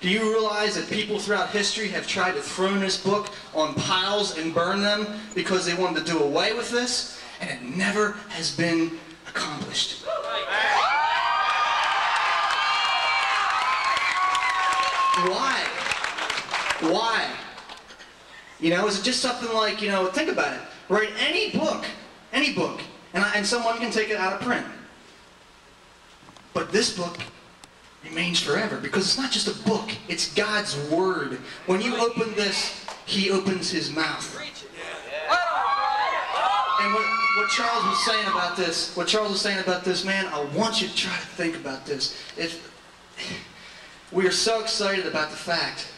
Do you realize that people throughout history have tried to throw this book on piles and burn them because they wanted to do away with this? And it never has been accomplished. Why? Why? You know, is it just something like, you know, think about it. Write any book, and someone can take it out of print. But this book remains forever because it's not just a book, it's God's Word. When you open this, He opens His mouth. And what Charles was saying about this, man, I want you to try to think about this. We are so excited about the fact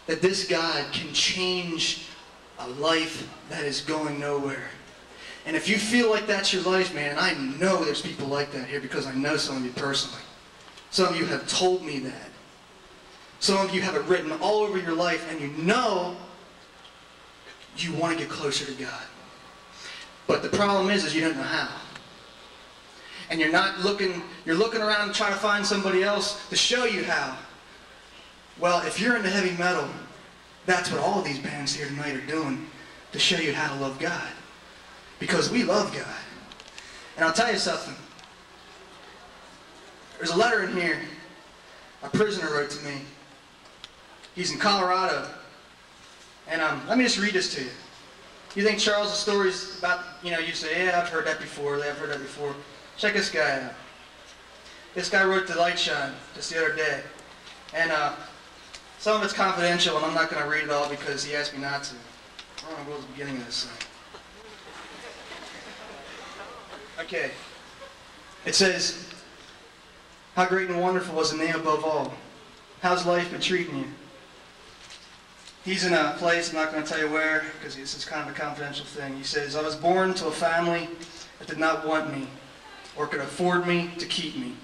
that this God can change a life that is going nowhere. And if you feel like that's your life, man, and I know there's people like that here because I know some of you personally. Some of you have told me that. Some of you have it written all over your life, and you know you want to get closer to God. But the problem is you don't know how. And you're looking around trying to find somebody else to show you how. Well, if you're into heavy metal, that's what all of these bands here tonight are doing, to show you how to love God. Because we love God. And I'll tell you something. There's a letter in here a prisoner wrote to me. He's in Colorado. And let me just read this to you. You think Charles' stories about, you know, you say, yeah, I've heard that before, Check this guy out. This guy wrote to LightShine just the other day. And some of it's confidential, and I'm not going to read it all because he asked me not to. I don't know what was the beginning of this thing. Okay. It says, how great and wonderful was the name above all. How's life been treating you? He's in a place, I'm not going to tell you where, because this is kind of a confidential thing. He says, I was born to a family that did not want me, or could afford me to keep me.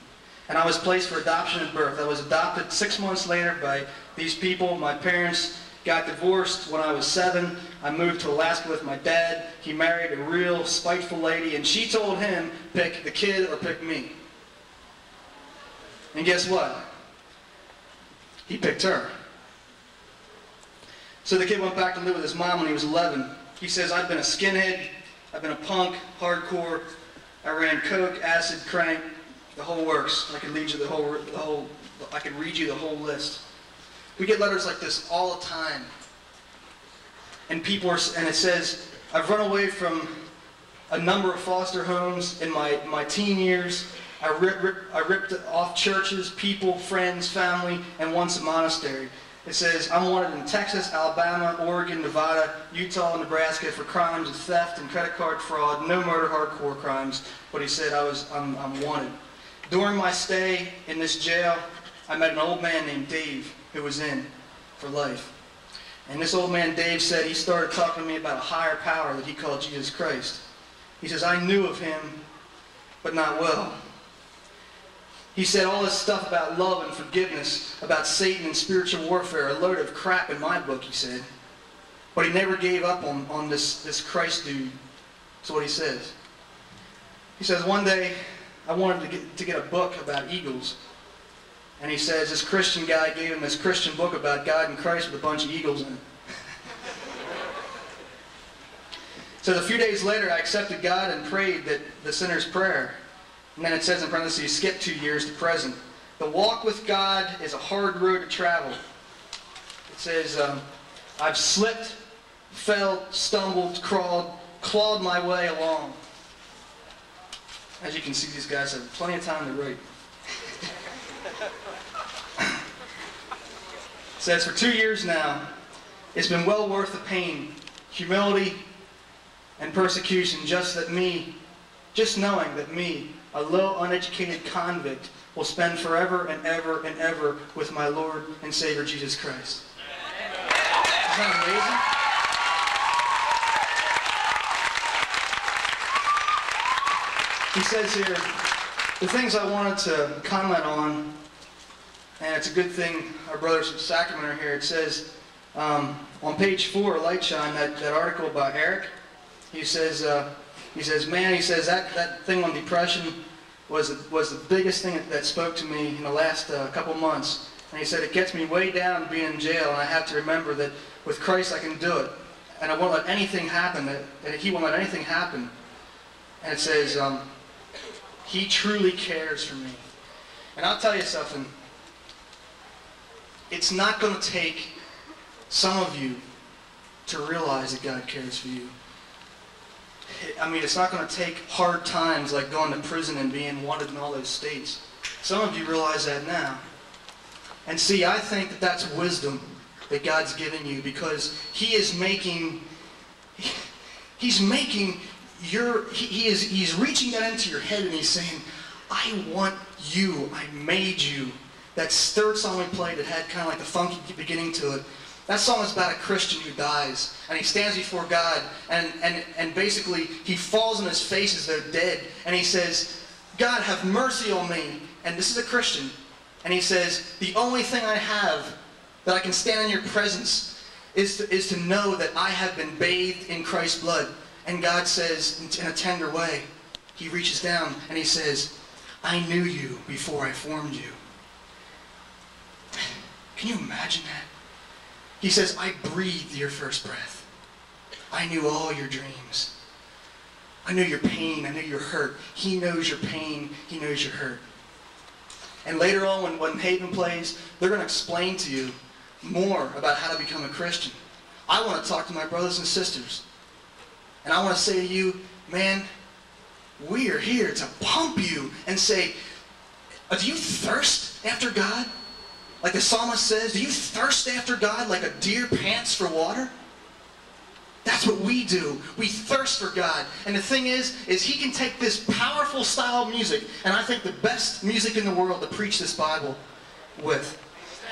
And I was placed for adoption at birth. I was adopted 6 months later by these people. My parents got divorced when I was 7. I moved to Alaska with my dad. He married a real spiteful lady, and she told him, pick the kid or pick me. And guess what? He picked her. So the kid went back to live with his mom when he was 11. He says, I've been a skinhead, I've been a punk, hardcore, I ran coke, acid, crank, the whole works. I could read you the whole list. We get letters like this all the time. And it says, I've run away from a number of foster homes in my teen years. I ripped off churches, people, friends, family, and once a monastery. It says, I'm wanted in Texas, Alabama, Oregon, Nevada, Utah, and Nebraska for crimes of theft and credit card fraud, no murder, hardcore crimes. But he said I'm wanted. During my stay in this jail, I met an old man named Dave who was in for life. And this old man, Dave, said he started talking to me about a higher power that he called Jesus Christ. He says, I knew of him, but not well. He said all this stuff about love and forgiveness, about Satan and spiritual warfare, a load of crap in my book, he said. But he never gave up on this Christ dude. That's what he says. He says, one day, I wanted to get a book about eagles. And he says this Christian guy gave him this Christian book about God and Christ with a bunch of eagles in it. So a few days later, I accepted God and prayed the sinner's prayer. And then it says in parentheses, skip 2 years to present. The walk with God is a hard road to travel. It says, I've slipped, fell, stumbled, crawled, clawed my way along. As you can see, these guys have plenty of time to write. It says, for 2 years now, it's been well worth the pain, humility, and persecution, just knowing that me, a low, uneducated convict, will spend forever and ever with my Lord and Savior, Jesus Christ. Isn't that amazing? He says here, the things I wanted to comment on, and it's a good thing our brothers from Sacrament are here. It says, on page 4 of LightShine, that article by Eric, he says, man, he says, that thing on depression was the biggest thing that spoke to me in the last couple months. And he said, it gets me way down being in jail, and I have to remember that with Christ I can do it. And I won't let anything happen, that he won't let anything happen. And it says, he truly cares for me. And I'll tell you something. It's not going to take some of you to realize that God cares for you. I mean, it's not going to take hard times like going to prison and being wanted in all those states. Some of you realize that now. And see, I think that that's wisdom that God's giving you, because he's reaching that into your head, and he's saying, I want you, I made you. That third song we played that had kind of like the funky beginning to it, that song is about a Christian who dies, and he stands before God, and basically he falls on his face as though dead, and he says, God, have mercy on me. And this is a Christian. And he says, the only thing I have that I can stand in your presence is to know that I have been bathed in Christ's blood. And God says, in a tender way, he reaches down and he says, I knew you before I formed you. Can you imagine that? He says, I breathed your first breath. I knew all your dreams. I knew your pain. I knew your hurt. He knows your pain. He knows your hurt. And later on, when Haven plays, they're going to explain to you more about how to become a Christian. I want to talk to my brothers and sisters. And I want to say to you, man, we are here to pump you and say, do you thirst after God? Like the psalmist says, do you thirst after God like a deer pants for water? That's what we do. We thirst for God. And the thing is he can take this powerful style of music, and I think the best music in the world to preach this Bible with.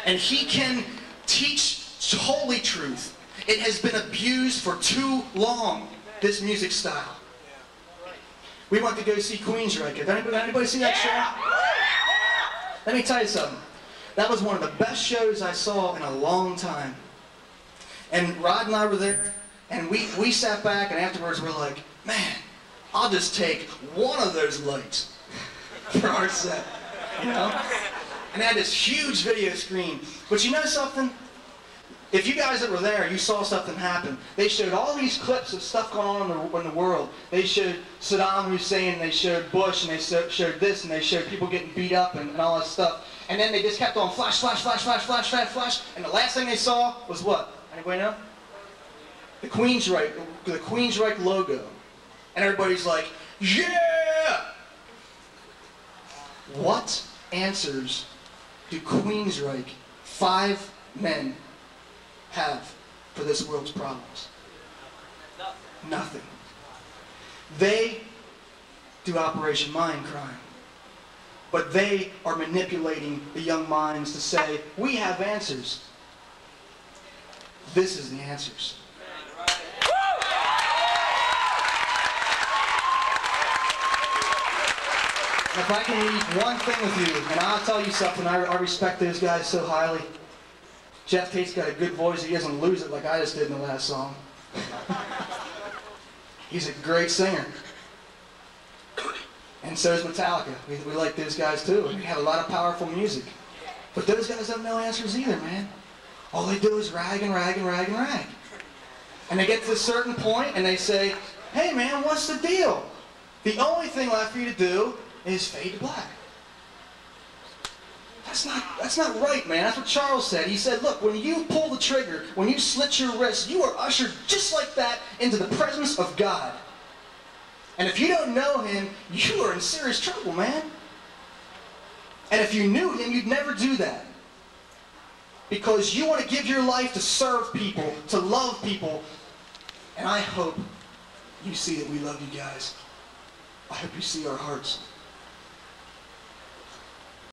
And he can teach holy truth. It has been abused for too long, this music style. We went to go see Queensryche. Have anybody seen that show? Let me tell you something. That was one of the best shows I saw in a long time. And Rod and I were there. And we sat back, and afterwards we're like, man, I'll just take one of those lights for our set, you know? And they had this huge video screen. But you know something? If you guys that were there, you saw something happen. They showed all these clips of stuff going on in the world. They showed Saddam Hussein, they showed Bush, and they showed this, and they showed people getting beat up and all that stuff. And then they just kept on flash, flash, flash, flash, flash, flash, flash. And the last thing they saw was what? Anybody know? The Queensryche logo. And everybody's like, yeah! What answers do Queensryche, 5 men, have for this world's problems? Nothing. They do Operation Mindcrime. But they are manipulating the young minds to say, we have answers. This is the answers. If I can leave one thing with you, and I'll tell you something, I respect those guys so highly. Jeff Tate's got a good voice. He doesn't lose it like I just did in the last song. He's a great singer. And so is Metallica. We like those guys too. We have a lot of powerful music. But those guys don't know answers either, man. All they do is rag and rag and rag and rag. And they get to a certain point and they say, hey man, what's the deal? The only thing left for you to do is fade to black. That's not right, man. That's what Charles said. He said, look, when you pull the trigger, when you slit your wrist, you are ushered just like that into the presence of God. And if you don't know him, you are in serious trouble, man. And if you knew him, you'd never do that. Because you want to give your life to serve people, to love people. And I hope you see that we love you guys. I hope you see our hearts.